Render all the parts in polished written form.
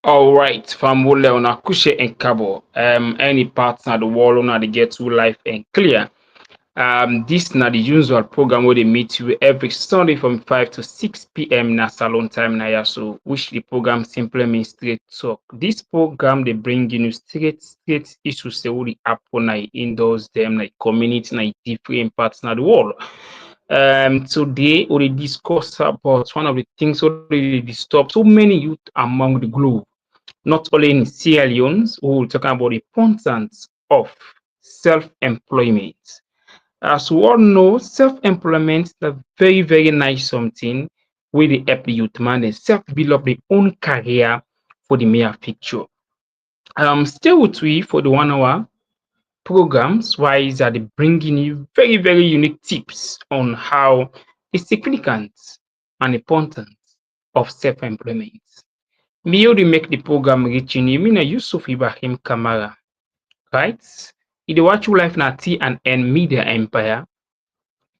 All right, Famule on Akushe and Cabo. Any partner the world on the get to life and clear. This na the usual program where they meet you every Sunday from 5 to 6 p.m. na salon time na ya. So which the program simply means straight talk. This program they bring you straight issues say what the happen na indoors them like community na different parts na the world. Today we discuss about one of the things already disturb so many youth among the globe, not only in Sierra Leone, we will talk about the importance of self-employment. As we all know, self-employment is a very, very nice something where they help the youth man and self-build up their own career for the mere future. Stay with we for the 1 hour programs, why are they bringing you very, very unique tips on how the significance and importance of self-employment. Me already make the program reaching you, mean Yusuf Ibrahim Kamara, right? If you watch your life na T and N Media Empire,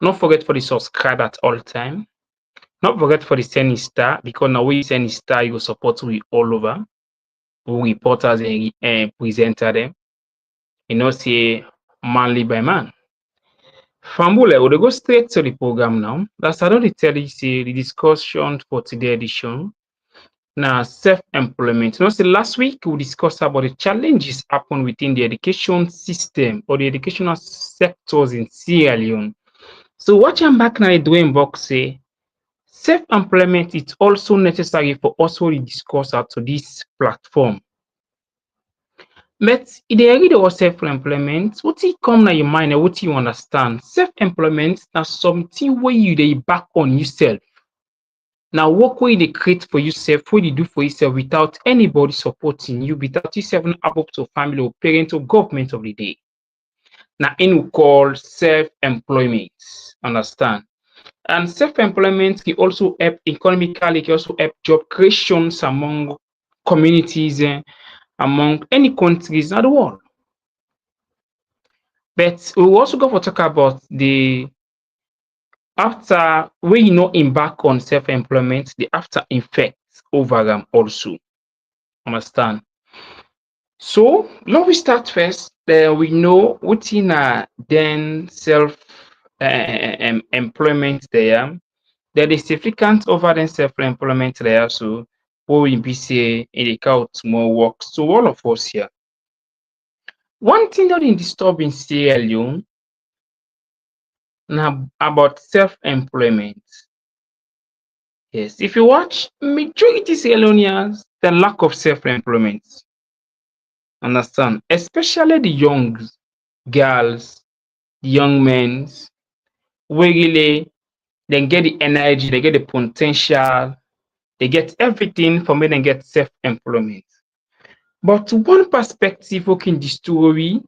not forget for the subscribe at all time. Not forget for the sending star because now we send star you support we all over. We reporters and presenter them. You know, say manly by man. Fambule, we'll go straight to the program now. That's I don't tell you say the discussion for today edition. Now, self-employment. You know, say last week we discussed about the challenges happen within the education system or the educational sectors in Sierra Leone. So what I'm back now doing box say self-employment is also necessary for us to discuss out to this platform. But if they read about self-employment, what it come na your mind and what you understand? Self-employment na something where you dey back on yourself. Now, work where they create for yourself, what you do for yourself without anybody supporting you, without yourself up to family or parent or government of the day. Now, in we call self-employment. Understand? And self-employment can also help economically, can also help job creations among communities, among any countries in the world. But we will also go for talk about the after when you know embark on self-employment, the after effects over them also. Understand? So now we start first. We know what in then self employment there. There is significant over then self-employment there. So what will be say in the count more work. So all of us here. One thing that is disturbing Sierra Leone now about self-employment. Yes, if you watch majority Sierra Leoneans, the lack of self-employment. Understand? Especially the young girls, young men, where really they get the energy, they get the potential, they get everything for me, they get self-employment. But one perspective looking the story,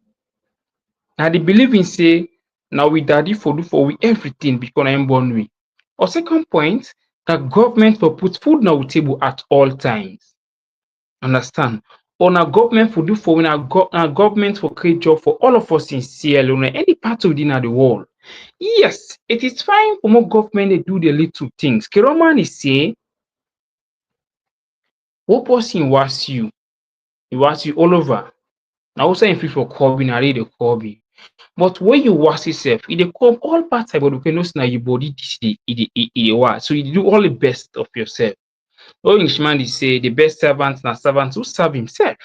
now they believe in say, now we daddy for do for we everything because I'm born we. Or second point, that government will put food on our table at all times. Understand? On our government for do for when our government will create job for all of us in Sierra Leone, any part of the world. Yes, it is fine for more government to do the little things. Keroman is say, what person was you? He was you all over. Now also in free for Kobe, I read the Kobe. But when you was yourself, it they come all parts about okay, no now your body this was. So you do all the best of yourself. Oh Englishman is say the best servant na servant who serve himself.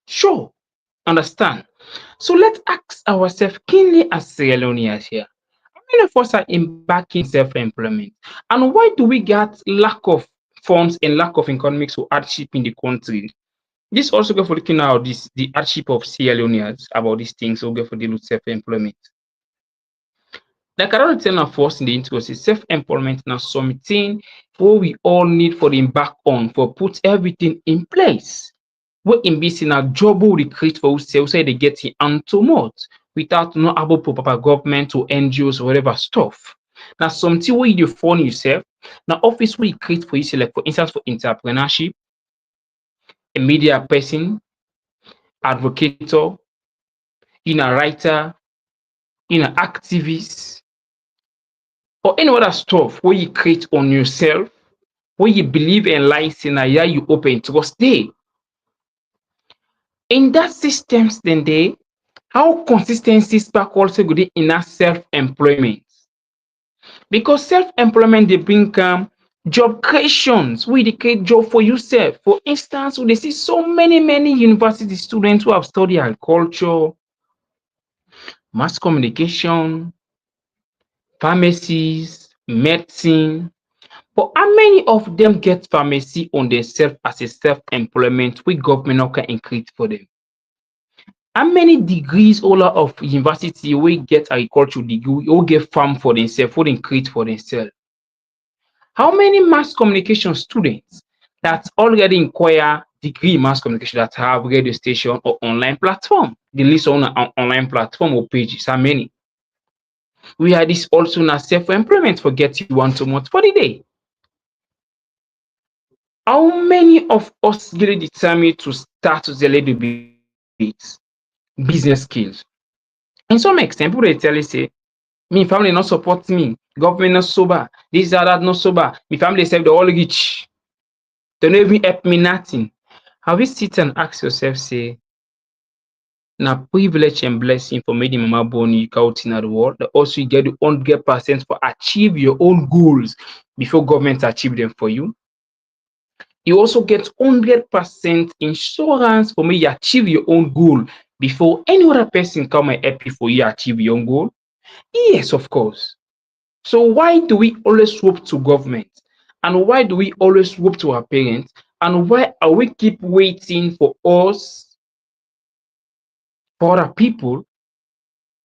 Sure, understand. So let's ask ourselves keenly as Sierra Leoneans here. How many of us are embarking self-employment? And why do we get lack of funds and lack of economics or hardship in the country? This also go for looking at this the hardship of Sierra Leoneans about these things, so go for deal with self-employment. Like I don't tell our first in the intro, say self-employment now something what we all need for the embark on for put everything in place. What in BC now job will create for ourselves say they get it and to mouth without no able proper government or NGOs or whatever stuff. Now something where you fund yourself, now office where you create for yourself, like for instance for entrepreneurship, a media person, advocator, in a writer, in an activist, or any other stuff where you create on yourself, where you believe in life, and yeah, you open trust day. In that systems then dey, how consistency spark also go dey in that self-employment. Because self-employment dey bring job creations wey dey create job for yourself. For instance, we dey see so many university students who have studied agriculture, mass communication, pharmacies, medicine. But how many of them get pharmacy on themselves as a self-employment wey government no can create for them? How many degrees holder of university wey get agriculture degree or get farm for themselves, wey dem create for themselves? How many mass communication students that already acquire degree in mass communication that have radio station or online platform? The list on online platform or pages, how many? We are this also na self-employment for get you 1 2 months for the day. How many of us really determined to start with a little bit business skills? In some extent, people dey tell you say, me family not support me, government not sober, this that not sober, me family sef dey all rich, they no even help me nothing. Have you sit and ask yourself say, na privilege and blessing for make the mama born you out in the world, that also you get the 100% for achieve your own goals before government achieve them for you? You also get 100% insurance for me you achieve your own goal before any other person come and help you for you achieve your own goal? Yes, of course. So why do we always hope to government? And why do we always hope to our parents? And why are we keep waiting for us, for other people?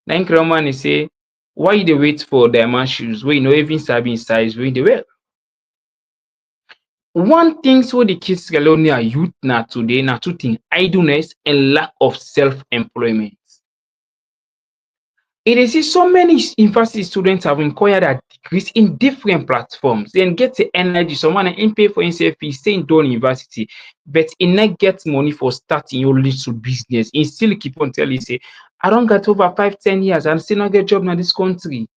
Then Kraman say, why you dey wait for diamond shoes wey you no even sabi in size wey dey wear? One thing wey the kids colonial youth na today na two things: idleness and lack of self-employment. You dey see so many university students have acquired their degrees in different platforms. Dem get the energy. Someone im pay for himself fees, say im don university, but e no get money for starting your little business. Im still keep on tell you say, I don get over 5 10 years and still no get job na this country.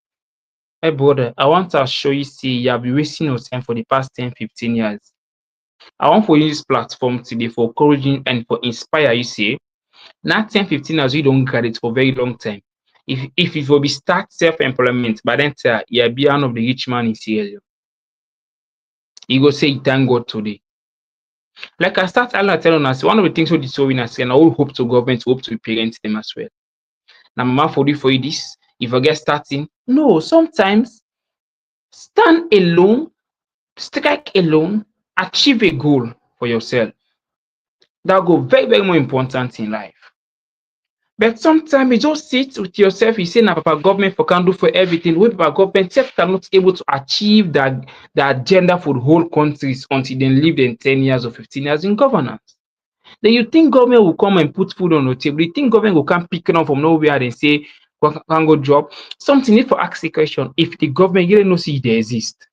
Hey brother, I want to assure you say you have been wasting your time for the past 10 15 years. I want for use this platform today for encouraging and for inspire you say, na 10 15 years you don graduate for very long time. If it will be start self-employment, by then you be one of the rich man in Sierra. You go say thank God today. Like I start earlier telling us, one of the things we so in us and I will hope to government, hope to parents them as well. Now mama for you this, if I get starting, no, sometimes stand alone, strike alone, achieve a goal for yourself. That go very more important in life. But sometimes you just sit with yourself, you say, na Papa government for can do for everything. We Papa government self cannot able to achieve the agenda for the whole countries until they live in 10 years or 15 years in governance. Then you think government will come and put food on the table. You think government will come pick it up from nowhere and say, can go job. Something need for ask the question, if the government really no see they exist.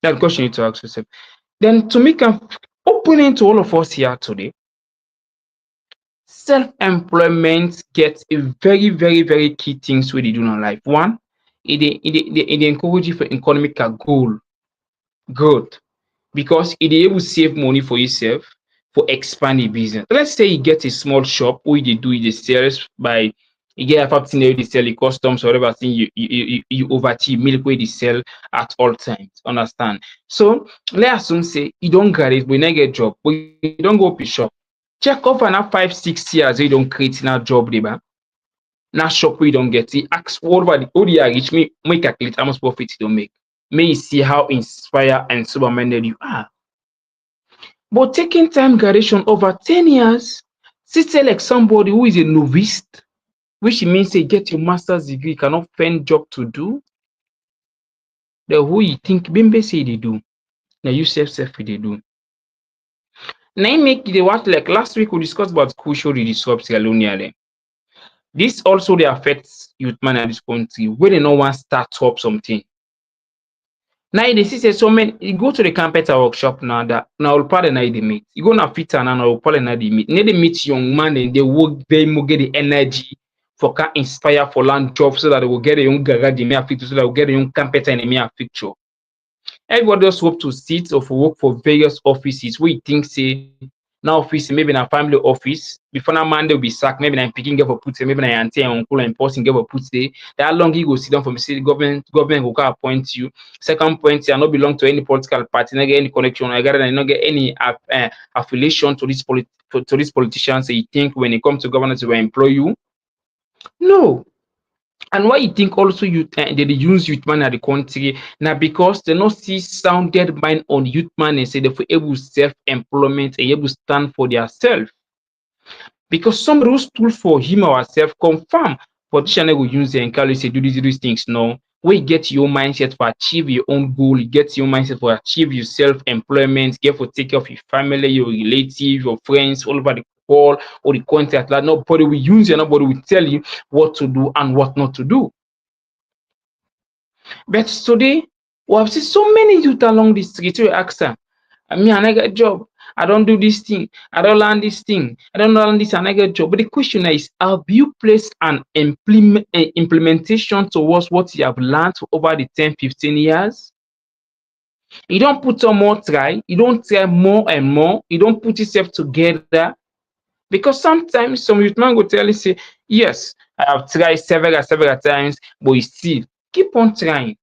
That question you need to ask yourself. Then to make an opening to all of us here today, self-employment gets a very key things wey dey do in life. One, it dey encourage you for economic goal growth, because it dey able save money for yourself for expand the business. Let's say you get a small shop wey you dey do the sales by, you get a factory wey dey sell the customs or whatever thing you overachieve milk wey dey sell at all times. Understand? So let's assume say you don graduate but you no get job, but you don go open shop. Check off na 5 6 years wey you don create na job labor, na shop wey you don get. You ask what about the ODI reach me, make calculate how much profit you don make. May you see how inspired and sober-minded you are. But taking time graduation over 10 years, still like somebody who is a novice, which means say get your master's degree, cannot find job to do. Then who you think Bimbe say they do? Now you self they do. Now make the what like last week we discussed about crucial disrupt colonial. This also they affects youth man in this country where they no want start up something. Now they see say so many you go to the carpenter workshop now that now all part and they meet. You go na fit and now all part and they meet. Now they meet young man and they work very more get the energy for can inspire for land job so that they will get a young garage in their picture, so that they will get a young carpenter in their picture. Everybody just hope to sit or for work for various offices where you think say Now office, maybe in a family office, before na man they will be sacked, maybe na picking get for put there, maybe na auntie and uncle and person get for put there. That long you go sit down from the government will appoint you. Second point, you not belong to any political party, not get any connection, I got not get any affiliation to these politicians. So you think when it comes to governance, they will employ you? No. And why you think also they use youth man at the country now because they not see sounded mind on youth man and say they for able self-employment and able stand for their self. Because somebody who stood for him or herself confirm politician will use the encourage say do these things. No. Where you get your mindset for achieve your own goal, you get your mindset for achieve your self-employment, get for take care of your family, your relative, your friends, all over the world or the country at large. Nobody will use you, nobody will tell you what to do and what not to do. But today, we have seen so many youth along the street who ask them, me and I get job. I don't do this thing. I don't learn this thing. I don't learn this and I get job. But the question is, have you placed an implementation towards what you have learned over the 10, 15 years? You don't put on more try. You don't try more and more. You don't put yourself together. Because sometimes some youth man will tell you, say, yes, I have tried several times, but you still keep on trying.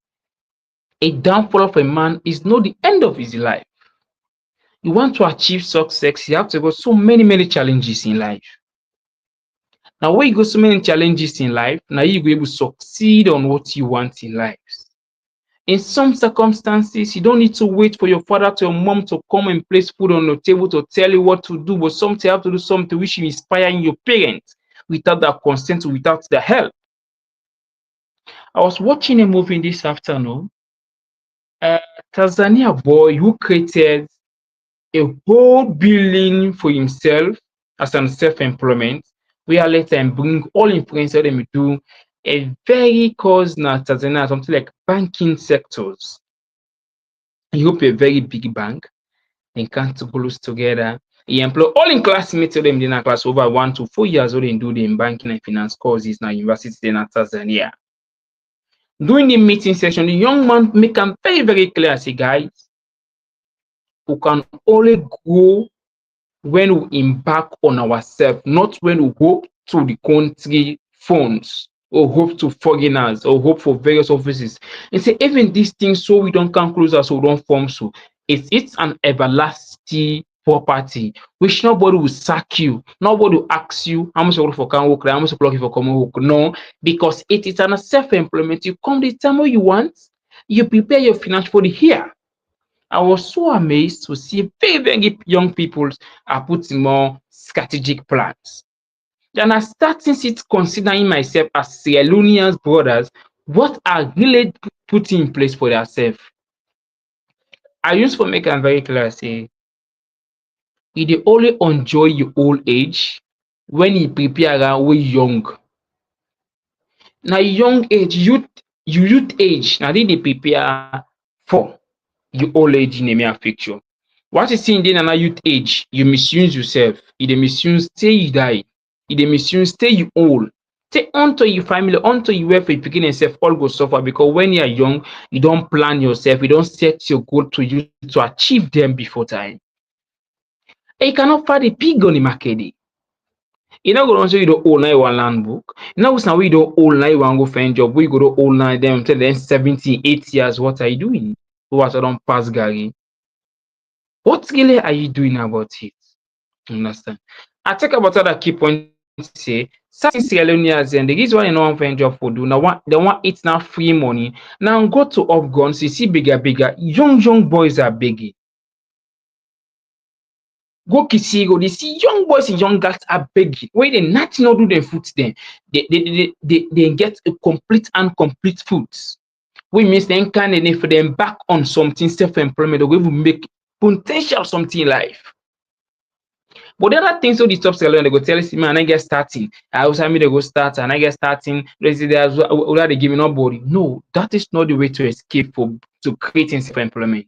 A downfall of a man is not the end of his life. You want to achieve success, you have to go so many challenges in life. Now, when you go so many challenges in life, now you will be able to succeed on what you want in life. In some circumstances, you don't need to wait for your father or your mom to come and place food on the table to tell you what to do, but sometimes you have to do something which will inspire your parents without their consent, without their help. I was watching a movie this afternoon. A Tanzania boy who created a whole building for himself as an self-employment, where later and bring all influencers them do a very cause na Tanzania something like banking sectors. He open a very big bank, then can't close together. He employ all in classmates of them in a class over 1 to 4 years old in do the banking and finance courses now university in Tanzania. During the meeting session, the young man make them very clear, say, guys, we can only grow when we embark on ourselves, not when we hope to the country funds or hope to foreigners or hope for various offices. And say even these things so we don't come closer, so we don't form so. It's an everlasting property which nobody will sack you, nobody will ask you how much you work for can work, how much you work for common work. No, because it is an self-employment. You come the time you want, you prepare your finance for the year. I was so amazed to see very young people are putting more strategic plans. Then I started considering myself as Sierra Leoneans brothers, what are really putting in place for themselves. I used to make am very clear, say, you dey only enjoy your old age when you prepare am wey young. Na young age, youth age, na dey prepare for your old age in a mere picture. What you see in the youth age, you misuse yourself. You dey misuse till you die. You dey misuse till you old. Till unto your family, unto your welfare, your pikin sef all go suffer because when you are young, you don plan yourself, you don set your goal to you to achieve them before time. And you cannot find a pig on the market day. You no go run say you don old now you wan learn book. You no go say you don old now you wan go find job. Wey you go don old now then tell them 70, 8 years, what are you doing? What I don pass Gary. What really are you doing about it? Understand? I talk about other key points say certain Sierra Leoneans and the reason why they no wan find job for do now they want eat now free money. Now go to up guns, you see bigger. Young boys are begging. Go Kisigo, they see young boys and young girls are begging. When they nothing not do them food then they get a complete and complete food. We means then can and if they embark on something self-employment, they will make potential something in life. But the other things so the top seller they go tell us, man, I get starting. I also me they go start and I get starting. Residents whether they give me nobody. No, that is not the way to escape to creating self-employment.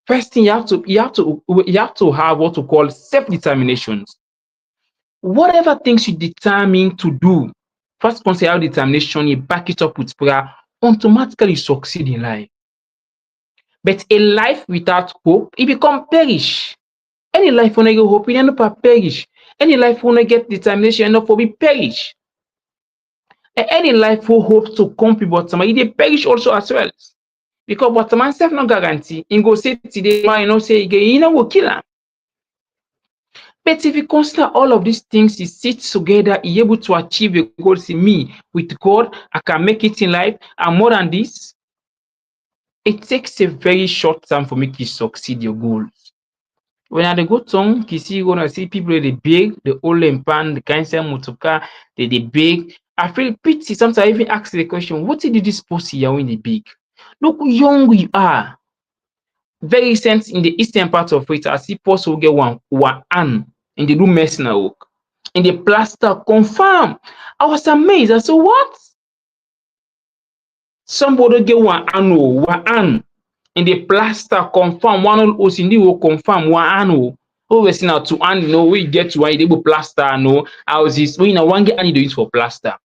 First thing you have to have what we call self-determination. Whatever things you determine to do, first consider determination, you back it up with prayer, automatically succeed in life. But a life without hope, it become perish. Any life wanna get hope, e end up perish. Any life wanna get determination, end up for be perish. And any life who hopes to come but some e dey perish also as well. Because what man self no guarantee, e go say today, tomorrow you know say again, e no go kill am. But if you consider all of these things, you sit together, you're able to achieve a goal. See me with God, I can make it in life, and more than this, it takes a very short time for make you succeed your goals. When I dey go town, you see gonna see people dey beg, the old and pan, the kind sell motorcar, they beg. I feel pity. Sometimes I even ask the question, what did this person here when they beg? Look how young you are. Very recent in the eastern part of it, I see person get one hand and they do mercenary work. And the plaster confirm. I was amazed. I said, what? Somebody get one hand and the plaster confirm one OCD will confirm one hand. Always now to hand, we get to why they will plaster, houses. We now one get and use for plaster.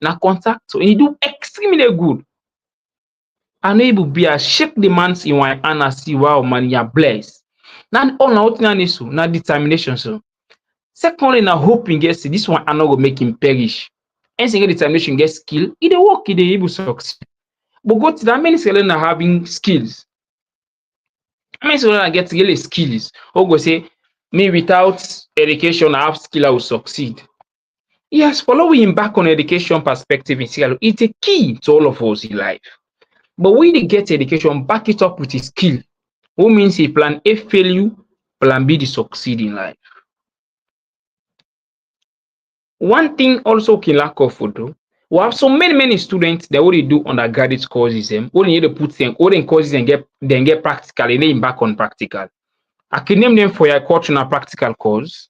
Now contact, so he do extremely good. And able be a shake the man's in one hand and see wow man, you're blessed. Now all now now determination so. Secondly, now hoping gets this one and not go make him perish. Anything get determination, get skill, it dey work, it dey able succeed. But go to that many sellers are having skills. How many sellers get really skills? Or go say, me without education, I have skill, I will succeed. Yes, following back on education perspective in Seattle, it's a key to all of us in life. But when they get education, back it up with a skill. What means if plan A fail you, plan B to succeed in life. One thing also can lack of though, we have so many students that what they do undergraduate courses, what they need to put them, what they courses and get practical, and then back on practical. I can name them for your cultural practical course.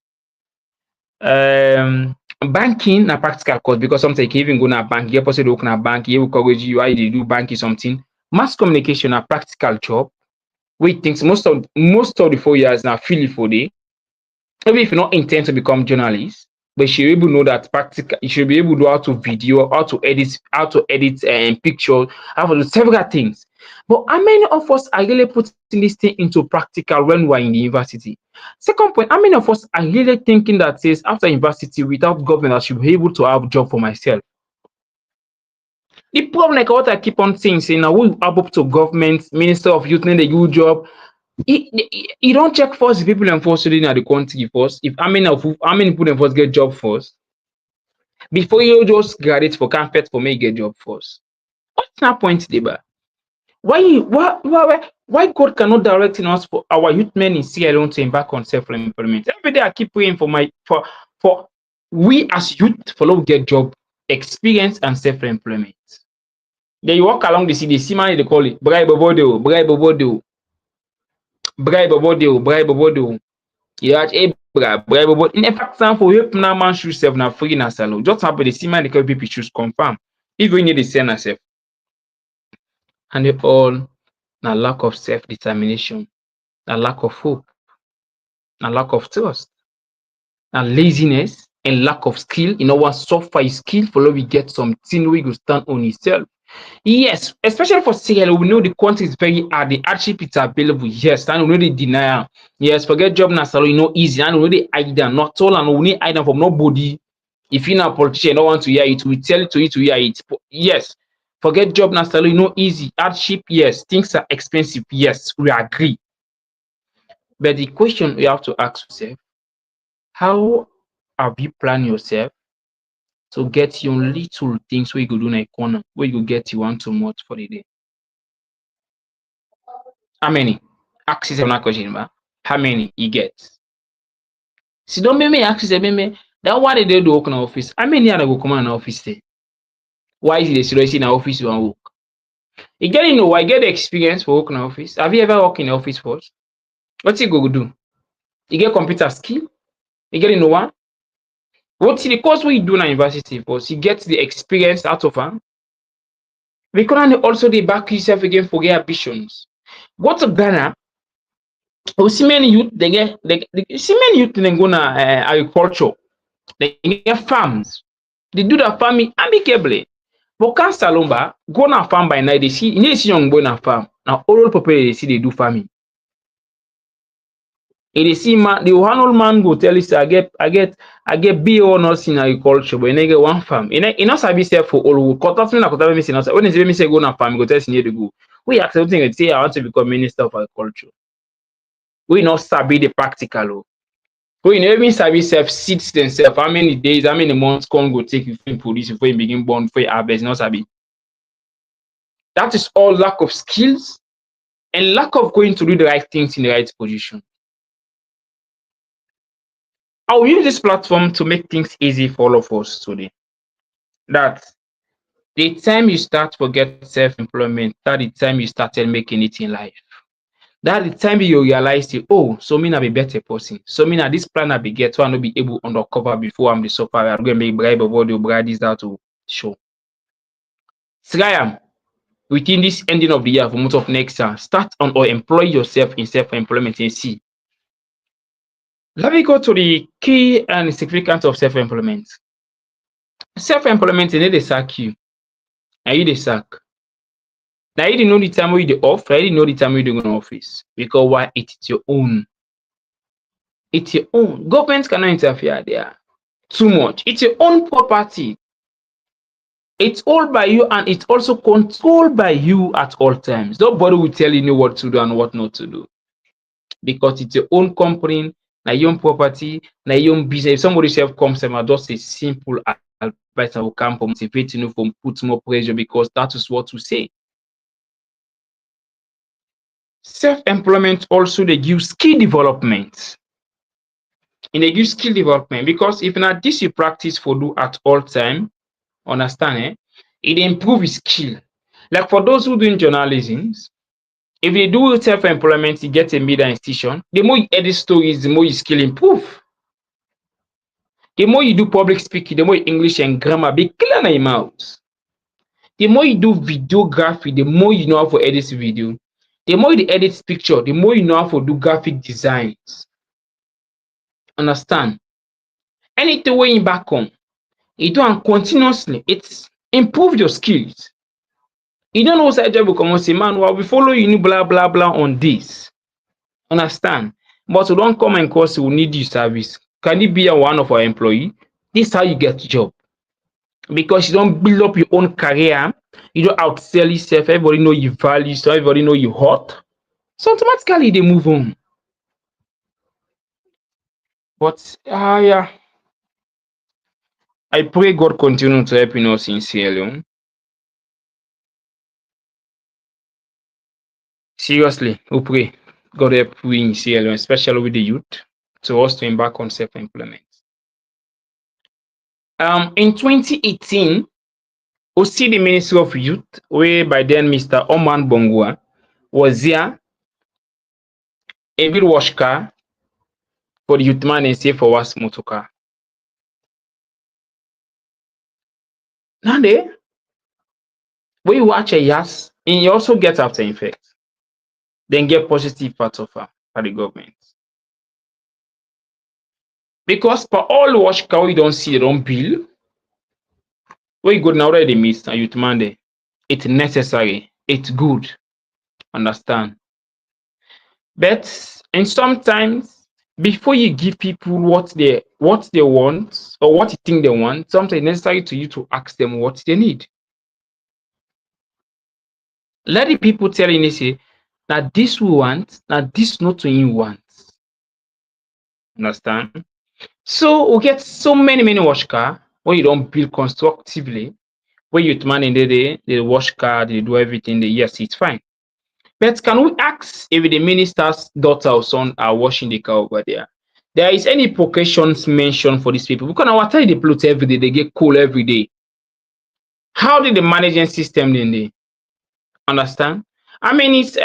Banking na practical course because sometimes you can even go na bank, you get person to open a bank, you will encourage you how you do banking something. Mass communication na practical job. We think most of the 4 years now feel for day. Maybe if you not intend to become journalist, but you should be able to know that practical, you should be able to know how to video, how to edit pictures, how to do several things. But how many of us are really putting this thing into practical when we're in the university? Second point, how many of us are really thinking that says after university, without government, I should be able to have a job for myself? The problem, like what I keep on saying, now we up to government, Minister of Youth, need a good job. You don't check first the people enforced in the country first. If how many people enforced get job first before you just graduate for campus for me get job first. What's that point, Deba? Why God cannot direct in us for our youth men in Sierra Leone to embark on self-employment? Every day I keep praying for we as youth follow get job experience and self-employment. Then you walk along the city, they see man they call it bribe bodo, bribe bodo. Bribe bodo, bribe bodo. You have a bribe bodo. In fact, time for help now man shoes self na free na salon. Just happen the see man they call people shoes confirm. If you need to send yourself. And they all na lack of self-determination, na lack of hope, na lack of trust, na laziness and lack of skill. You know what suffer his skill for we get something we go stand on himself. Yes, especially for Sierra Leone, we know the country is very hard. The hardship is available. Yes, and we know the denial. Yes, forget job na salary, no easy. And we know the hide them, not all, and we need hide them from nobody. If you're not a politician, don't want to hear it, we tell it to you to hear it. Yes, forget job na salary, no easy. Hardship, yes. Things are expensive, yes. We agree. But the question we have to ask yourself, how have you planned yourself to get your little things where you go do in a corner, where you go get you one too much for the day? How many? Ask yourself that question, man. How many you get? See, don't make me ask yourself, that why they do work in the office. How many are go come in the office there? Why is it seriously in the office you want work? You get why get the experience for work in the office. Have you ever worked in the office first? What you go do? You get computer skill? You get one? What's the course what you do in university first? You get the experience out of her. We can also back yourself again for your ambitions. Go to Ghana. We see many youth, see many youth then go na agriculture. They get farms. They do the farming amicably. But can't Salomba go na farm by night. They see young boy na farm. Now all people they see they do farming. E dey see man, the one old man go tell you say I get BA honours in agriculture, but e no get one farm. E no sabi sef for old work. That mean na wey me say no sabi. When e say make me say go na farm, e go tell you say e no dey go. Wey ask wetin e say I want to become minister of agriculture. Wey no sabi the practical o. Wey no even sabi sef seeds themself, how many days, how many months corn go take before e produce, before e begin burn, before e harvest, e no sabi. That is all lack of skills and lack of going to do the right things in the right position. I will use this platform to make things easy for all of us today. That the time you start forget self-employment, that the time you started making it in life. That the time you realize say, oh, so me na be better person. So me na this plan I be get, so I no be able undercover before I'm the sufferer. I'm going to make bribe about the bribe this that to show. Try am within this ending of the year for month of next year. Start on or employ yourself in self-employment and see. Let me go to the key and significance of self-employment. Self-employment, e no dey sack you. Na you dey sack. Na you dey know the time wey you dey off, na you dey know the time wey you dey go to office. Because why? It's your own. It's your own. Government cannot interfere there too much. It's your own property. It's owned by you and it's also controlled by you at all times. Nobody will tell you what to do and what not to do. Because it's your own company, na your own property, na your own business. If somebody self comes and just a simple advice that will come from motivating you, from put more pressure, because that is what we say. Self-employment also they give skill development. And they give skill development because if not this you practice for do at all time, understand it improve his skill. Like for those who doing journalism, if they do self-employment, you get a media institution, the more you edit stories, the more your skill improve. The more you do public speaking, the more English and grammar be clear in your mouth. The more you do videography, the more you know how to edit video. The more you edit picture, the more you know how to do graphic designs. Understand? Anything when you back home, you do it continuously. It's improve your skills. You don't know what job will come and say, man, well, we follow you, blah, blah, blah on this. Understand? But we don't come and cause we need your service. Can it be one of our employee? This is how you get job. Because you don't build up your own career, you don't outsell yourself, everybody know your values, so everybody know you hot. So automatically they move on. But yeah. I pray God continue to help us sincerely. Seriously, we pray God help we sincerely, especially with the youth, to us to embark on self-employment. In 2018, we see the Ministry of Youth, where by then Mr. Oman Bongua was there, a bit wash car for the youth man and say for was motor car. Now they, when you watch a yes, and you also get after effect, then get positive part of her by the government. Because for all the wash car, we don't see their own bill. Where you go now already miss and you demand it. It's necessary. It's good. Understand? But and sometimes before you give people what they want or what you think they want, sometimes it's necessary to you to ask them what they need. Let the people tell you say that this we want, that this not what you want. Understand? So we get so many wash car when you don't build constructively. When you man in the day, they wash car, they do everything. Yes, it's fine. But can we ask if the minister's daughter or son are washing the car over there? There is any precautions mentioned for these people? Because I tell you, they pollute every day, they get cool every day. How did the management system then they understand? I mean, it's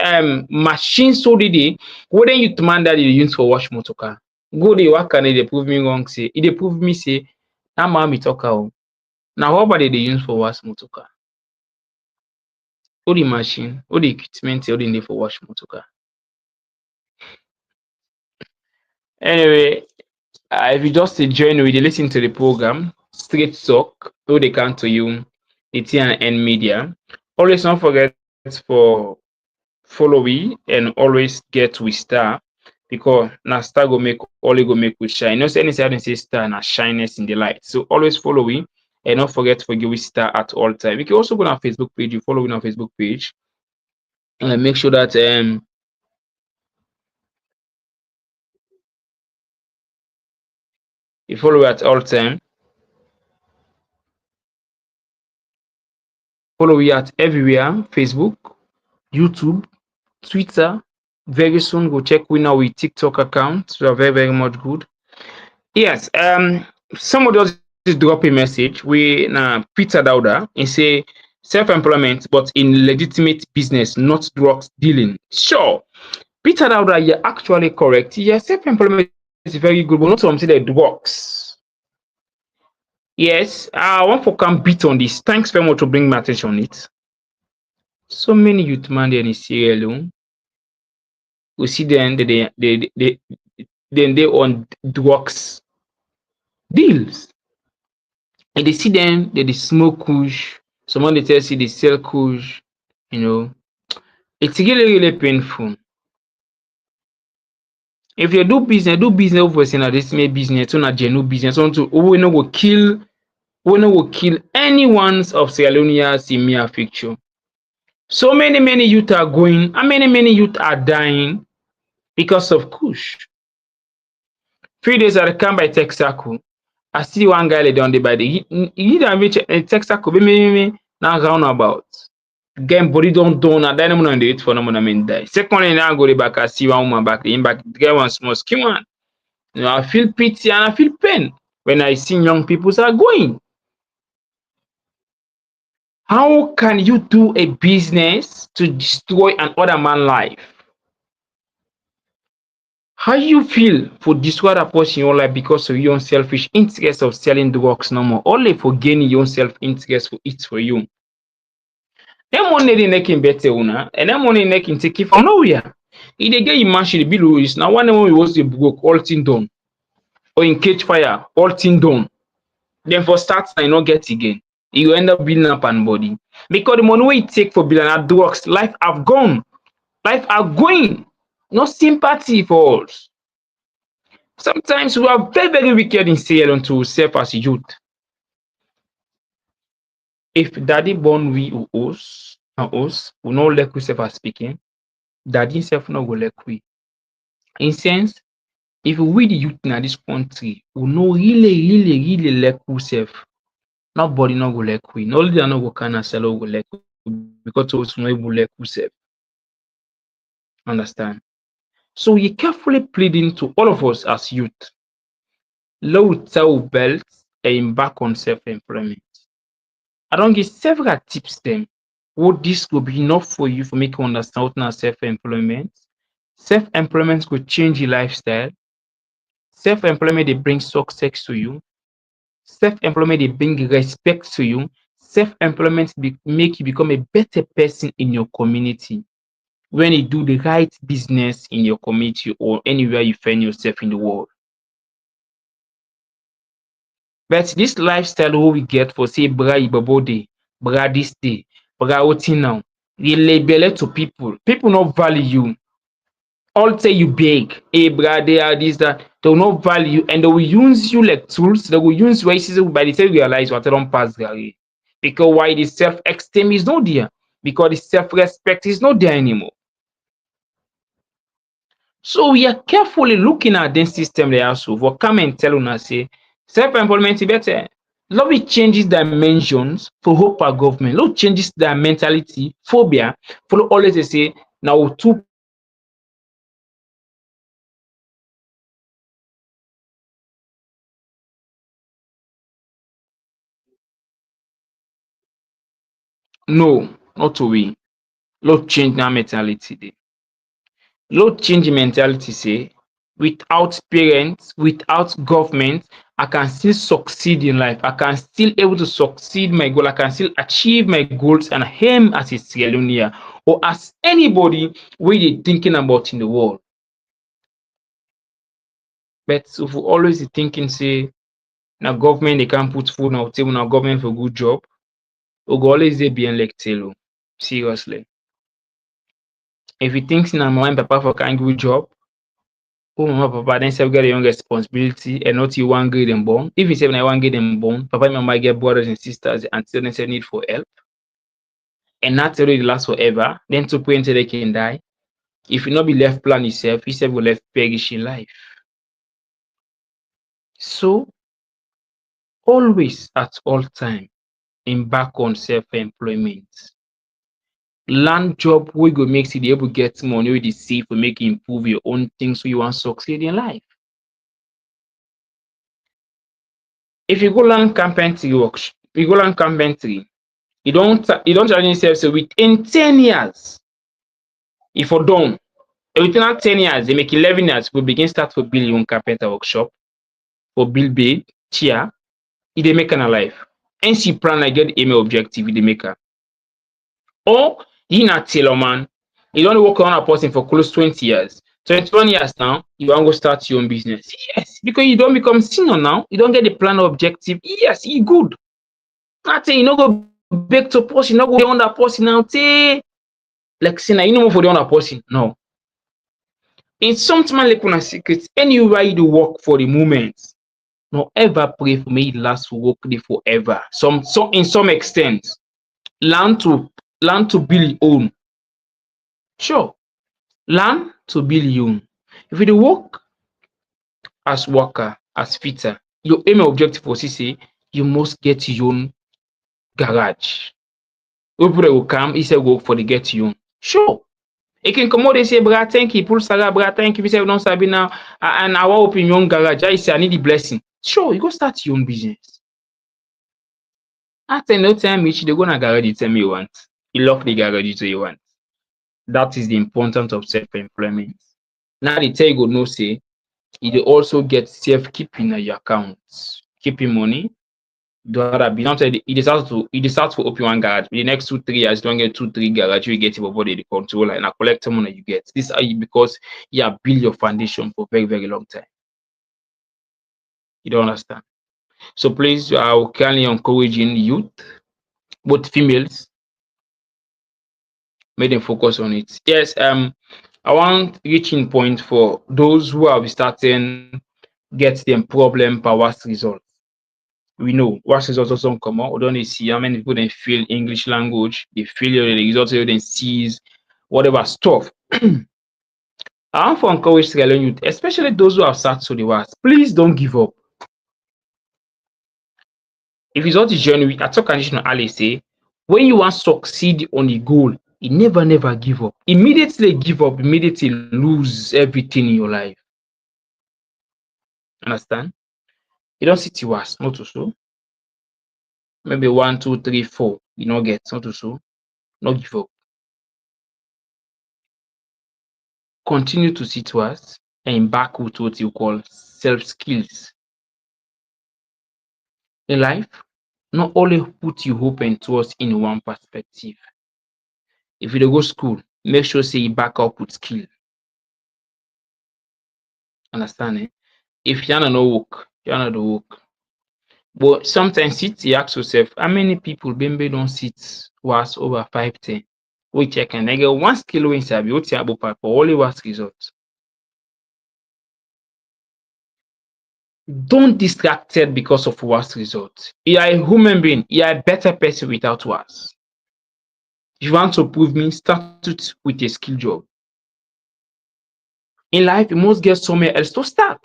machines so did they whether you demand that they use for wash motor car. Go they what can they prove me wrong? Say if they prove me say that man me talk out. Now what about they use for wash motor car? All the machine, all the equipment, all the need for wash motor car. Anyway, if you just join with listen to the program, straight talk, all they come to you, the TNN media. Always don't forget for follow we and always get with star because na star go make only go make we shine. You know, say anytime they say star na shyness in the light. So always follow we and don't forget to forgive we star at all time. You can also go on our Facebook page. You follow we on our Facebook page and make sure that you follow at all time. Follow we at everywhere: Facebook, YouTube, Twitter. Very soon go check we now with TikTok account. We are very, very much good. Yes, somebody just drop a message. We na Peter Dauda and say self-employment, but in legitimate business, not drugs dealing. Sure, Peter Dauda, you're actually correct. Yes, self-employment is very good, but not something that drugs. Yes, I want for come beat on this. Thanks very much to bring my attention on it. So many youth man there in Sierra Leone, we see them they on drugs deals. And they see them, they smoke kush. Someone they tell you they sell kush. You know, it's really really painful. If you do business over say na this make business, so na genuine business. So to we no go kill anyone's of Sierra Leoneans in mere fiction. So many youth are going, and many youth are dying because of kush. 3 days I come by Texaco. I see one guy lay down there by the he didn't reach Texaco, me now roundabout. Game body don't done and then I'm wait for no man mean die. Secondly, now I go back, I see one woman back, in back get one small skin one. You know, I feel pity and I feel pain when I see young people are going. How can you do a business to destroy another man's life? How you feel for destroy that person in your life because of your own selfish interest of selling drugs no more, only for gaining your own self interest for it for you. That money they making better una, and that money making take it from nowhere. If they get you match the bill is now one when we was the broke all thing done or in cage fire all thing done. Then for start I not get again. You end up building up and body because the money we take for billionaire drugs, life have gone, life are going. No sympathy for us. Sometimes we are very, very wicked in saying to self as youth. If daddy born we or us, we no like we self as speaking, daddy himself no go like we. In sense, if we the youth in this country, we no really like we self, nobody no go like we. No leader no go can sell go like we because us no able like we self. Understand? So we carefully pleading to all of us as youth, low tell belt and embark on self-employment. I don't give several tips them. What this will be enough for you for make you understand what na self-employment. Self-employment will change your lifestyle. Self-employment they bring success to you. Self-employment they bring respect to you. Self-employment make you become a better person in your community when you do the right business in your community or anywhere you find yourself in the world. But this lifestyle who we get for say bra ibobo day, bra this day, bra outing now, they label it to people. People not value you. All say you big, hey bra, they are this, that. They will not value you and they will use you like tools. They will use racism by the time you realize what they don't pass their way. Because why the self-esteem is not there? Because the self-respect is not there anymore. So we are carefully looking at this system they also for come and tell us say self-employment is better. Love it changes dimensions for hope our government. Love changes their mentality, phobia. For always they say now two people they work together. No, not to we. Love change that mentality. Dey. Love change mentality say without parents, without government, I can still succeed in life. I can still able to succeed my goal. I can still achieve my goals and aim as a Sierra Leonean or as anybody wey dey thinking about in the world. But if we always dey thinking say na government dey can put food on our table, na government for good job, we go always dey behind like tail o. Seriously. If you think say na mama and papa for can good job, Oh, mama, papa, then self get a young responsibility and not you one grade and born. If you say when I one grade and born, papa and mama get brothers and sisters until they say need for help. And not already last forever. Then to pray until they can die. If you not be left plan yourself, yourself will left perish in life. So always at all time embark on self-employment. Land job wey go make you dey able get money wey dey save to make you improve your own things wey you wan succeed in life. If you go learn carpentry work, you go learn carpentry, you don challenge yourself say within 10 years, you for done. Within dat 10 years, dey make 11 years, you go begin start to build your own carpenter workshop, for build bed, chair, you dey make am alive. Hence you plan like get aim objective, you dey make am. Or you na tailor man, you don work on a person for close 20 years. 21 years now, you wan go start your own business. Yes, because you don become senior now, you don get the plan objective. Yes, e good. Not say you no go beg to person, you no go dey under person now tey like say na you no move for the under person. No. In something like una secret, anywhere you dey work for the moment, no ever pray for make e last for work dey forever. In some extent, learn to build your own. Sure, learn to build your own. If you dey work as worker, as fitter, your aim and objective was say you must get your own garage. Wey people go come, he say go work for the get your own. Sure. You can come out and say, bra, thank you, pull saga, bra, thank you. You say, don't sabi now, and I want open your own garage. I say, I need the blessing. Sure, you go start your own business. After no time, you go na garage, you tell me you want. You lock the garage, you say you want. That is the importance of self-employment. Now, the tell you go know, say, you also get self-keeping at your accounts. Keeping money. The other be not you start to open one garage. In the next 2-3 years, you don't get 2-3 garage, you get your body the controller and a collect money you get. This are you because you have built your foundation for very, very long time. You don't understand. So please, I will kindly encouraging youth, both females, make them focus on it. Yes, I want reaching point for those who are starting get them problem per results. We know what results also come out. We don't see how many people they feel English language, they feel the results they sees whatever stuff. I want to encourage Sierra Leone youth, especially those who have started to the worst. Please don't give up. If it's not the journey, I talk conditional Ali say, when you want to succeed on a goal, you never give up. Immediately give up, immediately lose everything in your life. Understand? You don't see the worst, not to so. Maybe 1, 2, 3, 4, you don't get, not to so. Not give up. Continue to see to us and embark with what you call self-skills. In life, not only put your hope and trust in one perspective. If you dey go school, make sure say you back up with skill. Understand? If you no work, you no do work. But sometimes you ask yourself, how many people maybe don't sit was over 5, 10? We check and they get one skill wey sabi, what you for only one result. Don't distracted because of worst result. You are a human being. You are a better person without worse. If you want to prove me, start it with a skill job. In life, you must get somewhere else to start.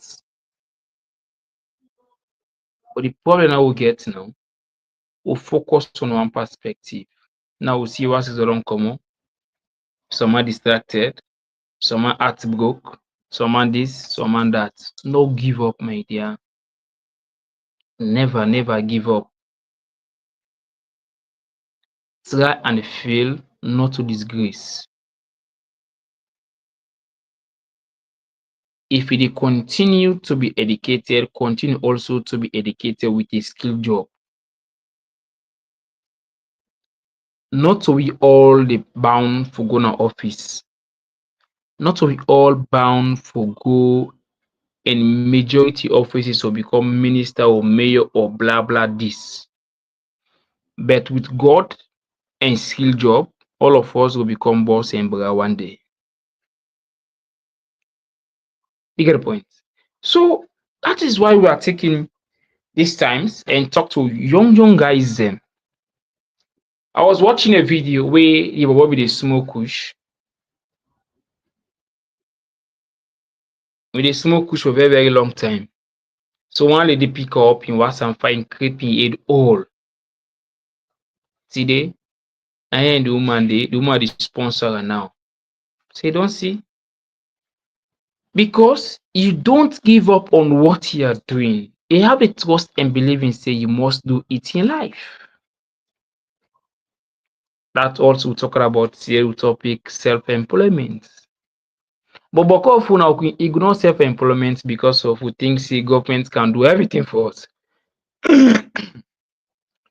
But the problem I will get now, we'll focus on one perspective. Now we'll see what is wrong come. Some are distracted, some are heartbroken, some are this, some are that. No give up, my dear. Never give up. Try and fail, not to disgrace. If you continue to be educated, continue also to be educated with a skill job. Not to be all the bound for go to office. Not to be all bound for go in majority offices or become minister or mayor or blah blah this. But with God and skill job, all of us will become boss and bra one day. You get the point. So that is why we are taking these times and talk to young guys. I was watching a video where you were with a smoke kush, with a smoke kush for a very long time. So one lady pick her up in WhatsApp find creepy head all. See there, and the woman the sponsor her now. So you don't see because you don't give up on what you are doing. You have a trust and believe in say you must do it in life. That also talking about the topic self-employment. But because of now we ignore self-employment because of we think say government can do everything for us.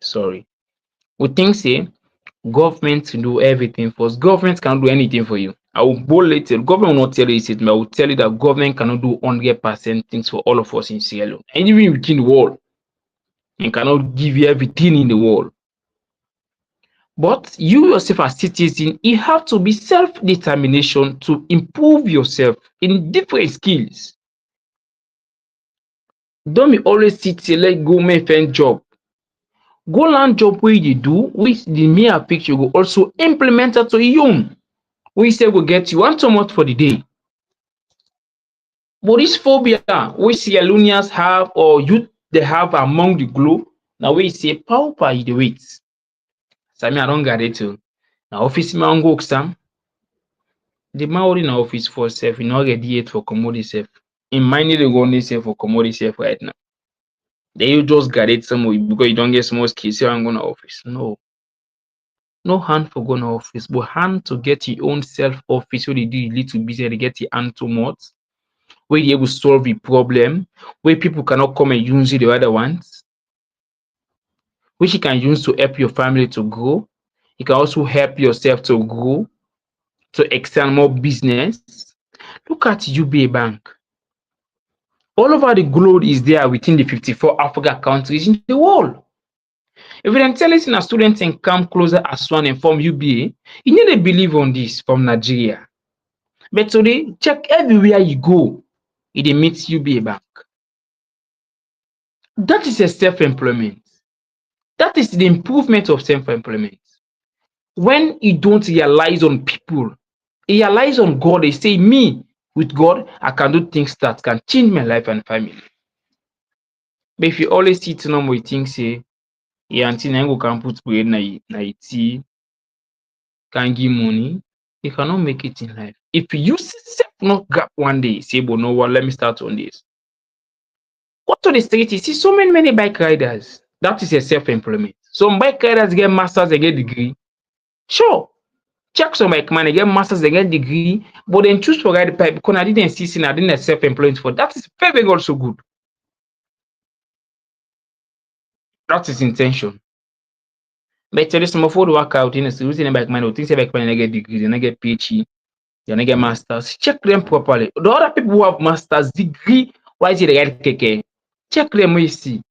Sorry. We think say government to do everything for us. Government can do anything for you. I will boldly tell government will not tell you it, but I will tell you that government cannot do 100% things for all of us in Sierra Leone. And even within the world, and cannot give you everything in the world. But you yourself as citizen, you have to be self-determination to improve yourself in different skills. Don't be always sit say let go make find job. Go learn job wey you dey do which the mere picture go also implement am to your own wey say go get you one somewhat for the day. But this phobia wey Sierra Leoneans have or youth dey have among the globe na wey say pauper you dey wait. Sami I don graduate oo. Na office me I wan go exam. The man wey dey na office for sef e no ready yet for comot himself. Im mind no dey go on sef for comot himself right now. Den you just graduate somewhere because you don get small skill say you wan go na office. No. No hand for go na office but hand to get your own self office wey dey do your little business dey get your hand too much, wey you able solve your problem, wey people cannot come and use you the way they want, which you can use to help your family to grow. You can also help yourself to grow, to extend more business. Look at UBA Bank. All over the globe is there within the 54 Africa countries in the world. If you dem tell you say na students can come closer as one and form UBA, you no dey believe on this from Nigeria. But today, check everywhere you go, you dey meet UBA Bank. That is a self-employment. That is the improvement of self-employment. When you don't realize on people, realize on God, they say, me, with God, I can do things that can change my life and family. But if you always sit normal, you think, say, yeah, auntie, na go can put bread na tea, can give money, you cannot make it in life. If you self not gap one day, say, but no what, let me start on this. Go to the street, you see so many bike riders. That is a self-employment. Some bike riders get masters, they get degree. Sure. Check some bike man, they get masters, they get degree, but then choose to ride the bike because I didn't see, I didn't self-employment for that is very also good. That is intention. But tell you some of all the workout in the reason bike man, think say bike man they get degree, they get PhD, they get masters. Check them properly. The other people who have masters degree, why is it they get keke? Check them we see.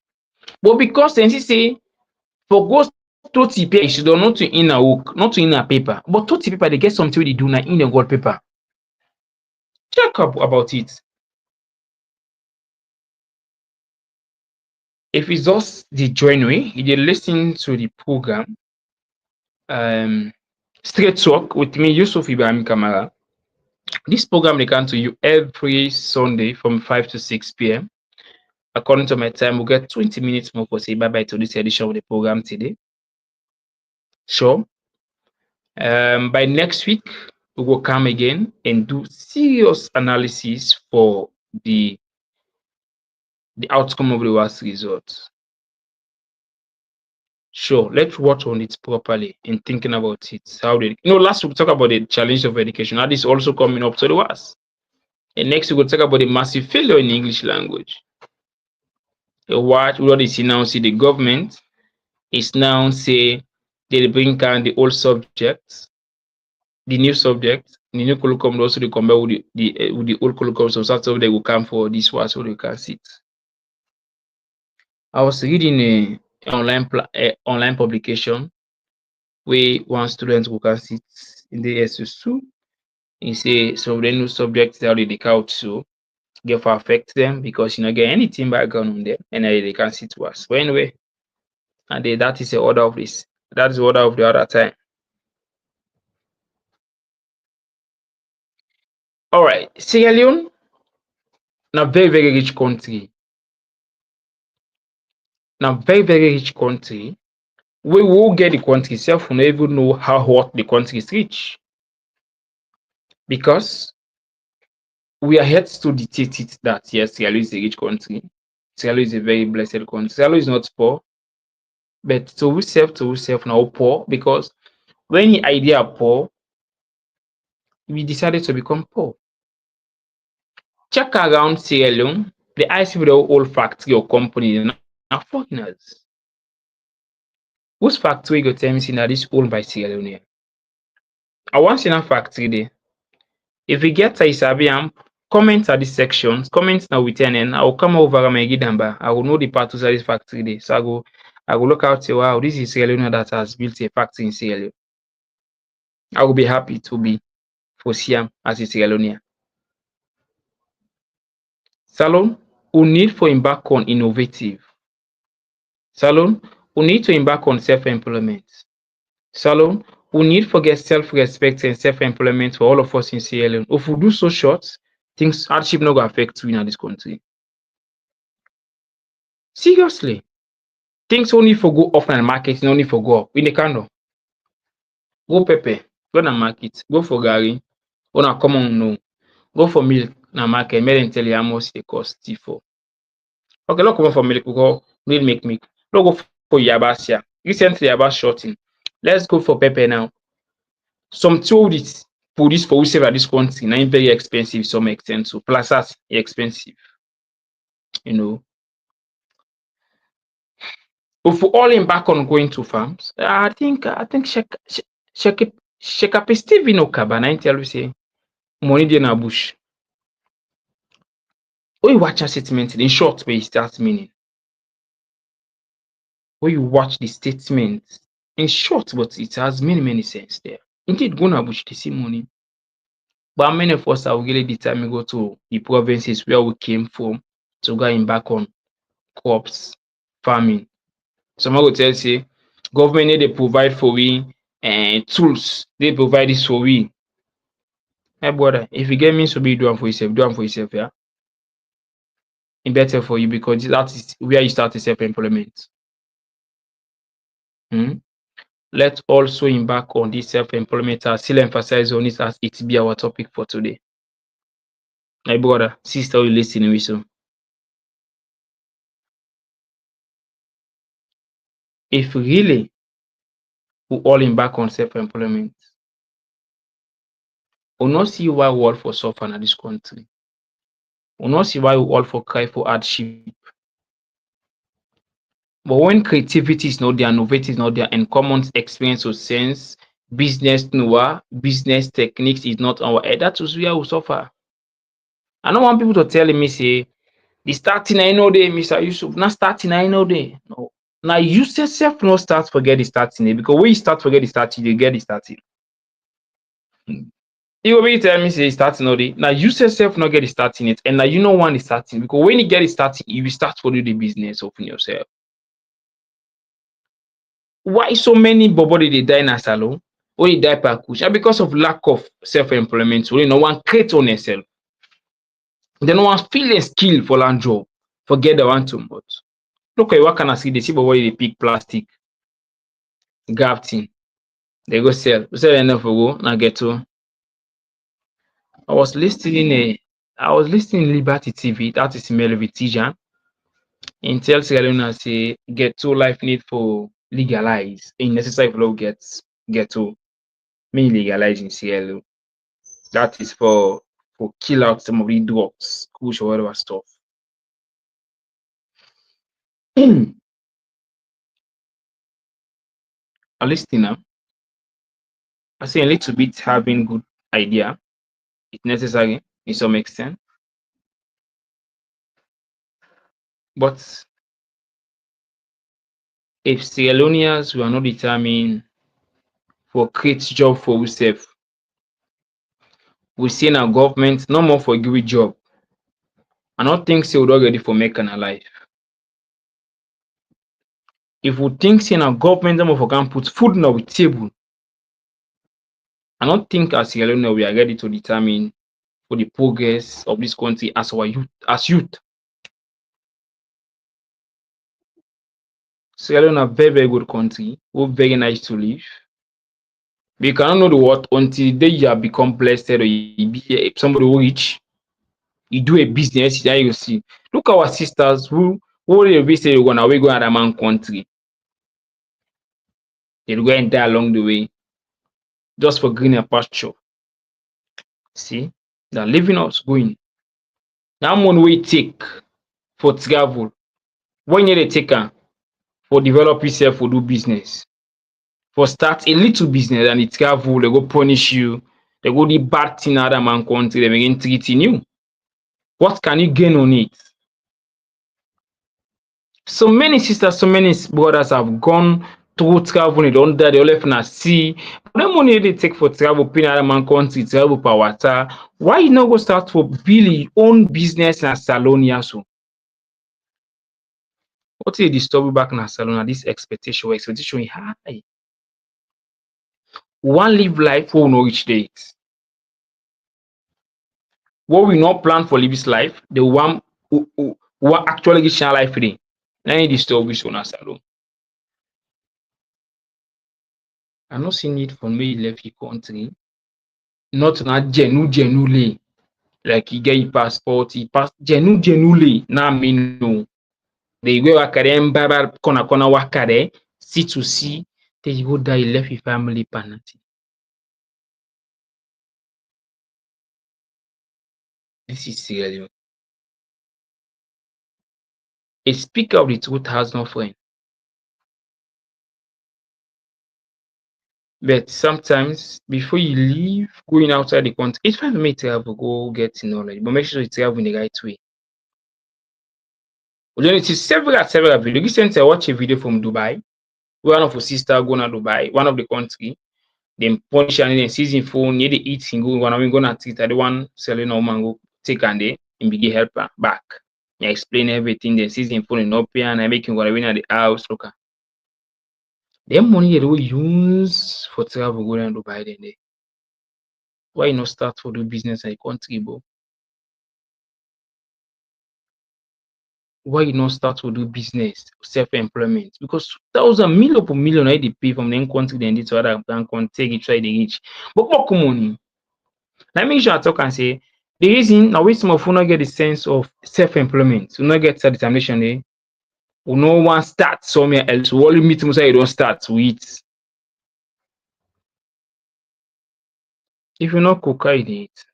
But because then say for ghost 30 page, they not to in a work, not to in a paper, but 30 paper they get something they do now in a gold paper. Check up about it. If it's just the January, you listen to the program, Straight Talk with me, Yusuf Ibrahim Kamara. This program they come to you every Sunday from 5 to 6 p.m. According to my time, we'll get 20 minutes more for say bye-bye to this edition of the program today. Sure. By next week, we will come again and do serious analysis for the outcome of the last results. Sure, let's work on it properly in thinking about it. How did last week we talked about the challenge of education. That is also coming up to the worst. And next week we'll talk about the massive failure in English language. What is now see the government is now say they bring down the old subjects, the new subjects, the new curriculum also they compare with the old curriculum. So Saturday they will come for this one so they can sit. I was reading a online publication where one student who can sit in the SSU. He say some of the new subjects that they count so get for affect them because get anything background on them and they can see to us. But anyway, and that is the order of this. That is the order of the other time. All right, Sierra Leone, now very very rich country. Now very rich country. We will get the country itself. We don't even know how hot the country is rich because we are yet to dictate it that yes, Sierra Leone is a rich country. Sierra Leone is a very blessed country. Sierra Leone is not poor, but to ourselves now poor because when the idea poor, we decided to become poor. Check around Sierra Leone, the IC with the whole factory or company are foreigners. Whose factory go tell me say na this owned by Sierra Leone? I wan see that factory there. If you get a sabi am, comment at this section, comment na with and I will come over and give number. I will know the part of this factory there. So I go look out say wow, this is Sierra Leone that has built a factory in Sierra Leone. I will be happy to be for Siam as a Sierra Leonean. Salon, we need for embark on innovative. Salon, we need to embark on self-employment. Salon, we need to get self-respect and self-employment for all of us in Sierra Leone. If we do so short, things hardship not going to affect you in this country. Seriously, things only for go off in the market, only for go up. In the candle, go pepper, go na market, go for gari, go na common no, go for milk na market, make them tell you how much they cost for. Okay, let's come for milk, go need make milk. Let's go for Yabasia. Recently, Yabas shorting. Let's go for pepper now. Some told it produce for we at this country, now very expensive, some extent so plus that's expensive. If we all embark on going to farms, I think Shekape Steve no Kabana tell you say money dey na bush. When you watch a statement, in short, where it starts meaning. When you watch the statement, in short, but it has many sense there. Indeed, go na bush to see money. But many of us are really determined to go to the provinces where we came from to go embark on crops, farming. Some go tell say government need dey provide for we tools, they provide this for we. My brother, if you get means to be do am for yourself, yeah. It better for you because that is where you start self-employment. Let's also embark on this self-employment. I still emphasize on it as it be our topic for today. My brother, sister, you listening with so. If really we all embark on self-employment, we not see why we all for suffer in this country. We not see why we all for cry for hardship. But when creativity is not there, innovative is not there, and common experience or sense, business know business techniques is not our head, that is where we suffer. I don't want people to tell me say the starting I know day, Mr. Yusuf, not starting I know day. No. Now you yourself not start forget the starting day because when you start forget the starting, you get the starting. You will tell me say starting all day. Now you yourself not get the starting it, and now you know want the starting because when you get the starting, you will start for the business of yourself. Why so many bobo they die in a salon or they die per couch? And because of lack of self-employment, so no one create on themselves. They no one feel a skill for land job. Forget the one too much. Look at what can I see? They see bobo they pick plastic, grafting. They go sell. Sell enough for go now get to. I was listening Liberty TV. That is Mel Vitijan. In tell Sierra Leone say get to life need for legalize. In necessary for get to me legalize in Sierra Leone. That is for kill out some of the drugs, kush or whatever stuff. A listener, I say a little bit having good idea. It's necessary in some extent. But if Sierra Leoneans were not determined for create job for ourselves, we say now government no more for give job. I don't think say we don ready for make our life. If we think say na government dem for can put food on our table, I don't think as Sierra Leone we are ready to determine for the progress of this country as our youth. As youth, Sierra Leone na very good country, wey very nice to live. But you cannot know the world until the day you have become blessed or you be somebody who rich. You do a business, then you see. Look at our sisters who dey be say they gonna we go another man country. They go and die along the way just for greener pasture. See, they're leaving us going. That money we take for travel, when you dey take am for develop yourself for do business, for start a little business and the travel, they go punish you, they go do bad thing in other man country, they begin treating you. What can you gain on it? So many sisters, so many brothers have gone through travel, they don die, they all left na sea. But that money they take for travel, pay another man country, travel per water, why you no go start for build your own business na salon here so? What dey disturb you back na salon na this expectation is high. We wan live life wey we no reach date. What we no plan for live this life, the one we wan actually reach that life dey. Na im disturb you so na salon. I no see need for make you left your country, not na genuinely like you get your passport, genuinely na mean no. The way wakare mbaba corner wakare, see to see, then you go die, you left your family penalty. This is Sierra Leone. A speaker of the truth has no friend. But sometimes before you leave, going outside the country, it's fine to make travel, go get knowledge, but make sure you travel in the right way. We don't see several videos. Recently, I watched a video from Dubai, where one of our sister go to Dubai, one of the country, then punish and then seize him phone, near the eat single when I'm gonna treat the one selling a woman go take and they and begin help her back. I explain everything, then seize him phone in up and I make him go win at the house. Look, them money they will use for travel go down Dubai then they. Why not start for do business in the country, bro? Why you not start to do business, self-employment? Because thousand million upon million I they pay from the country then to other country take it try the reach. But what money? Let me sure I talk and say the reason now we some of not get the sense of self-employment, we not get that determination there. We no one start somewhere else. We only meet say you don't start with. If you not cook, I do it.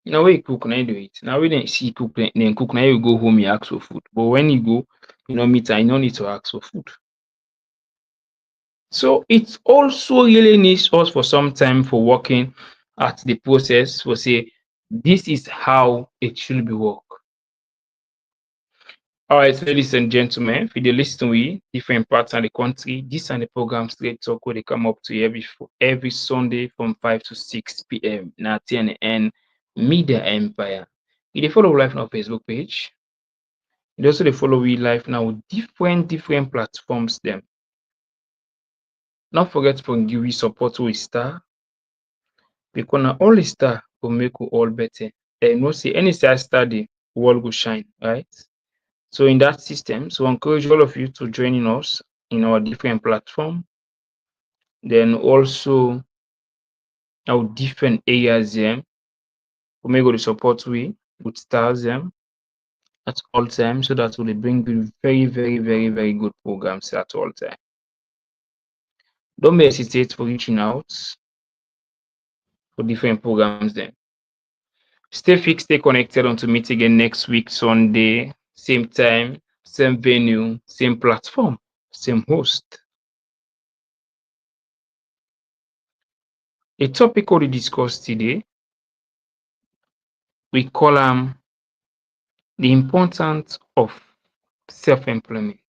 Now when you cook, now you do it. Now when you see cook, then cook, now you go home, you ask for food. But when you go, you know meet, I no need to ask for food. So it also really needs us for some time for working at the process for say this is how it should be work. All right, ladies and gentlemen, if you listen to different parts of the country, this and the program Straight Talk where they come up to you every Sunday from 5 to 6 p.m. Now TNN Media Empire. You dey follow live on our Facebook page. You also dey follow we live now with different platforms them. Not forget to give we support with star because na all the star will make we all better. And no see any star study, world will shine, right? So in that system, so I encourage all of you to join us in our different platform. Then also our different areas there. We may go to support with stars them at all times so that we'll bring you very good programs at all time. Don't hesitate for reaching out for different programs then. Stay fixed, stay connected until meet again next week, Sunday, same time, same venue, same platform, same host. A topic we discussed today, we call the importance of self-employment.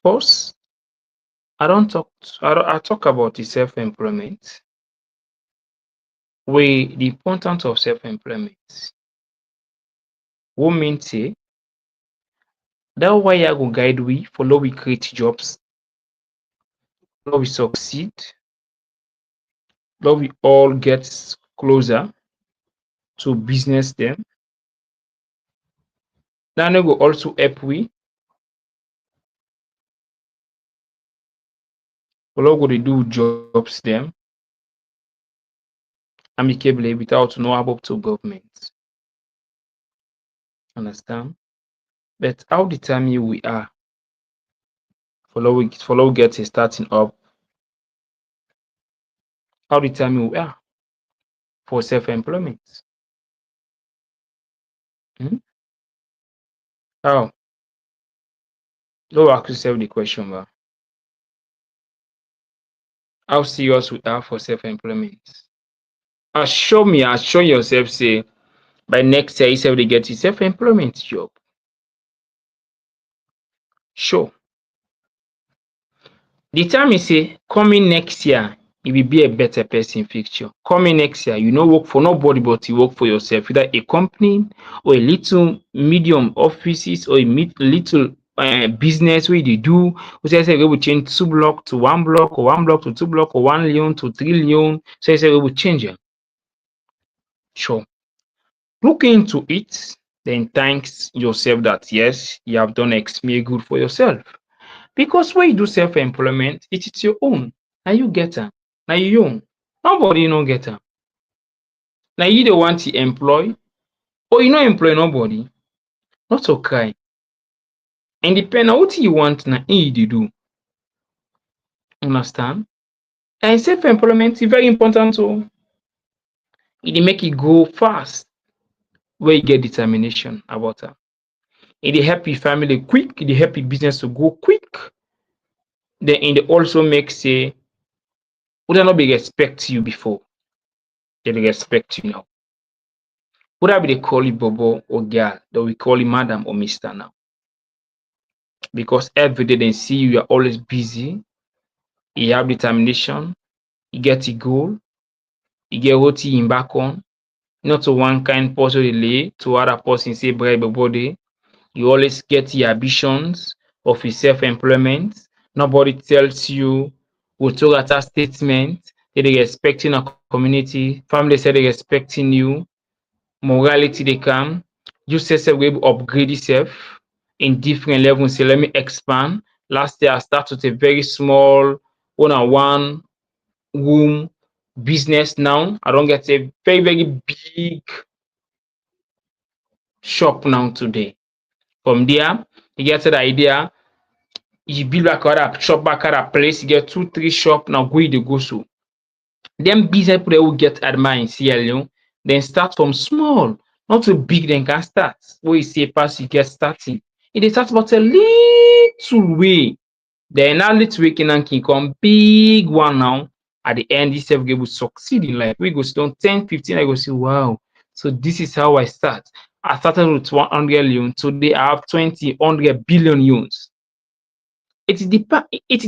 First, I talk about the self-employment. with the importance of self-employment. What mean say that why I go guide we follow we create jobs, follow we succeed, follow we all get closer to business them. That no go also help we follow go dey do jobs them amicably without no help to government. Understand? But how determined we are follow get a starting up, how determined we are for self-employment. Hmm? How? No ask yourself the question, ba. How serious we are for self-employment? Assure yourself, say by next year, you self dey get a self-employment job. Sure. The time is say coming next year, you will be a better person future. Coming next year, you no work for nobody but you work for yourself, either a company or a little medium offices or a little business wey you dey do. We say we will change 2 block to 1 block or 1 block to 2 block or 1 lane to 3 lane. So we will change it. Sure. Look into it, then thanks yourself that yes, you have done extremely good for yourself. Because when you do self-employment, it is your own. Now you get am. Now you own. Nobody no get am. Now you the one to employ, or you no employ nobody. Not to cry. And depend on what you want, now you dey do. Understand? And self-employment is very important too. It dey make you go fast where you get determination about am. It dey help your family quick, it dey help your business to go quick. Then it dey also make say whether not be respect you before, they dey respect you now. Whether we dey call you bobo or girl, they will call you madam or mister now. Because every day they see you are always busy, you have determination, you get a goal, you get what you embark on, not to one kind person relay to other person say bribe body. You always get your ambitions of your self-employment. Nobody tells you with a statement that they respecting a community. Family say they respecting you. Morality they come. You say we upgrade yourself in different levels. Say let me expand. Last year I started with a very small one-on-one room business. Now I don't get a very very big shop now today. From there, you get the idea, you build back other shop back other place, you get 2-3 shop now go you dey go so. Them business people that will get admire in CLU, then start from small, not too big, then can start. Where you see a pass, you get starting. It dey start but a little way. Then now little way can come big one now. At the end, this self will succeed in life. We go down 10, 15, I go say, wow. So this is how I start. I started with 100 million. Today I have 20, 100 billion units. It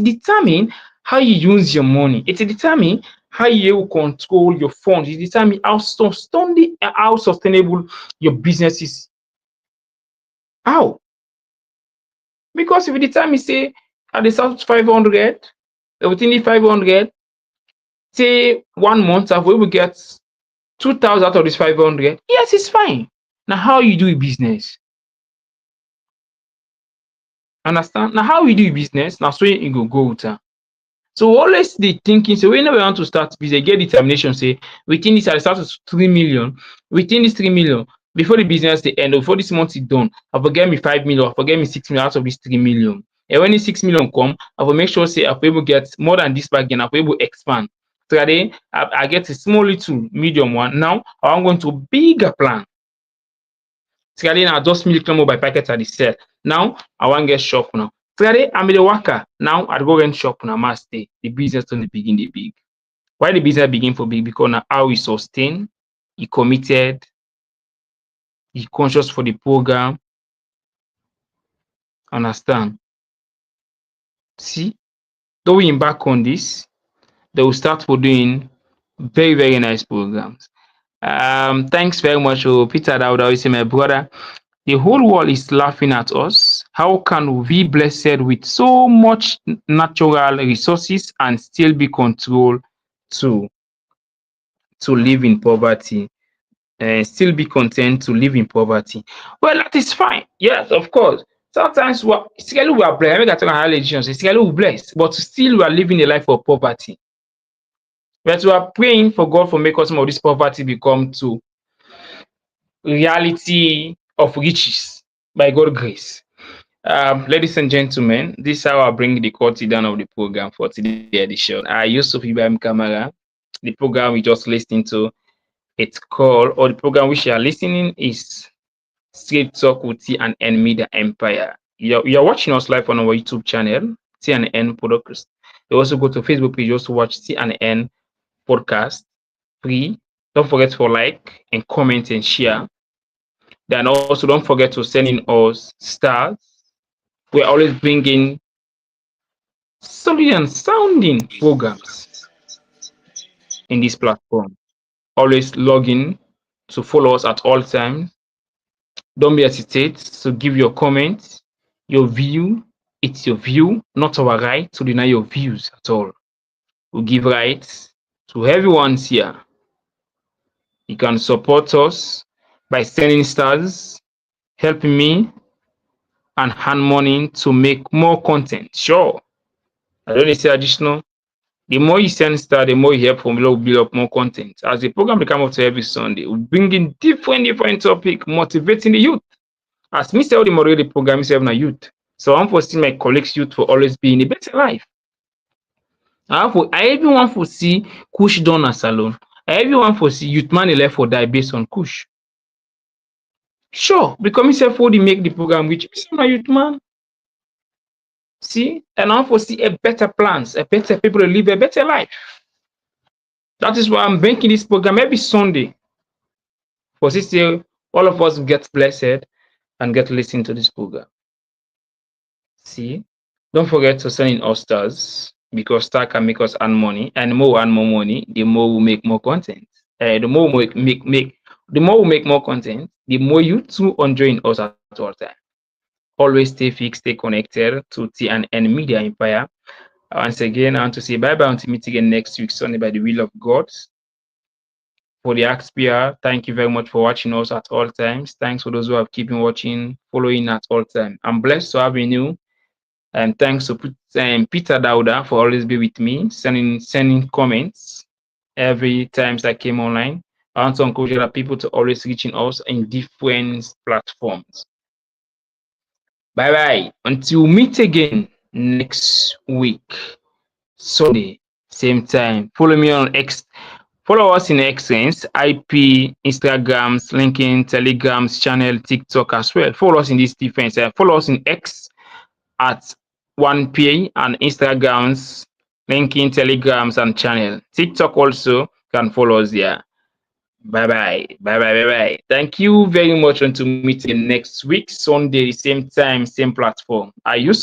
determines how you use your money. It determines how you control your funds. It determines how sustainable your business is. How? Because if you determine say at the start 500, within the 500, say 1 month after we will get 2,000 out of this 500. Yes, it's fine. Now how you do a business? Understand? Now how you do a business? Now so you go with her. So always the thinking, so whenever we want to start business, get determination, say within this I start with 3 million, within this 3 million, before the business the end, before this month is done, I forget me 5 million, I forget me 6 million out of this 3 million. And when this 6 million come, I will make sure say I will able get more than this back again, I will able expand. So today I get a small little medium one. Now I'm going to bigger plan. Today now just milk by packet at the sell. Now I want get shop now. Today I'm the worker. Now I go rent shop now. Must stay. The business only begin the big. Why the business begin for big? Because now how we sustain, he committed, he conscious for the program. Understand? See, though we embark on this, they will start for doing very, very nice programs. Thanks very much, Peter Dauda. You see, my brother. The whole world is laughing at us. How can we be blessed with so much natural resources and still be controlled to live in poverty? Still be content to live in poverty. Well, that is fine. Yes, of course. Sometimes we are blessed. I make I talk about religions. Still we blessed, but still we are living a life of poverty. But we are praying for God for make us some of this poverty become to reality of riches by God's grace. Ladies and gentlemen, this is how I bring the curtain down of the program for today's edition. Yusuf Ibrahim Kamara. The program we just listened to, it's called, or the program which you are listening is Straight Talk with T and N Media Empire. You're watching us live on our YouTube channel, T and N Products. You also go to Facebook page just to watch T and N Podcast free. Don't forget to like and comment and share. Then also don't forget to send in us stars. We're always bringing solid and sounding programs in this platform. Always log in to follow us at all times. Don't be hesitate to give your comments, your view. It's your view, not our right to deny your views at all. We give rights to everyone here. You can support us by sending stars, helping me, and hand money to make more content. Sure, I don't need to say additional. The more you send star, the more you help for me to build up more content. As the program become up to every Sunday, we bring in different topic, motivating the youth. As me say, the moderate the program is having a youth. So I'm for see my colleagues youth for always be in a better life. I everyone for see Kush done a salon. Everyone for see youth man left for die based on Kush. Sure, because myself for the make the program which is my youth man. See, and I for see a better plans, a better people to live a better life. That is why I'm making this program every Sunday. For this year, all of us get blessed and get to listen to this program. See, don't forget to send in us stars because star can make us earn money, and the more we earn more money, the more we make more content. The more we the more we make more content, the more you too enjoy us at all time. Always stay fixed, stay connected to T and N Media Empire. Once again, I want to say bye bye until meet again next week Sunday by the will of God. For the XPR, thank you very much for watching us at all times. Thanks for those who have keeping watching, following at all time. I'm blessed to have you. And thanks to Peter Dauda for always be with me, sending comments every times I came online. I want to encourage other people to always reaching us in different platforms. Bye bye. Until we meet again next week, Sunday, same time. Follow me on X. Follow us in Xsense, IP, Instagrams, LinkedIn, Telegrams, channel, TikTok as well. Follow us in these different. Follow us in X at 1P and Instagrams, LinkedIn, Telegrams, and channel. TikTok also can follow us there. Bye bye. Bye bye. Bye bye. Thank you very much. Until meet again next week, Sunday, same time, same platform. I use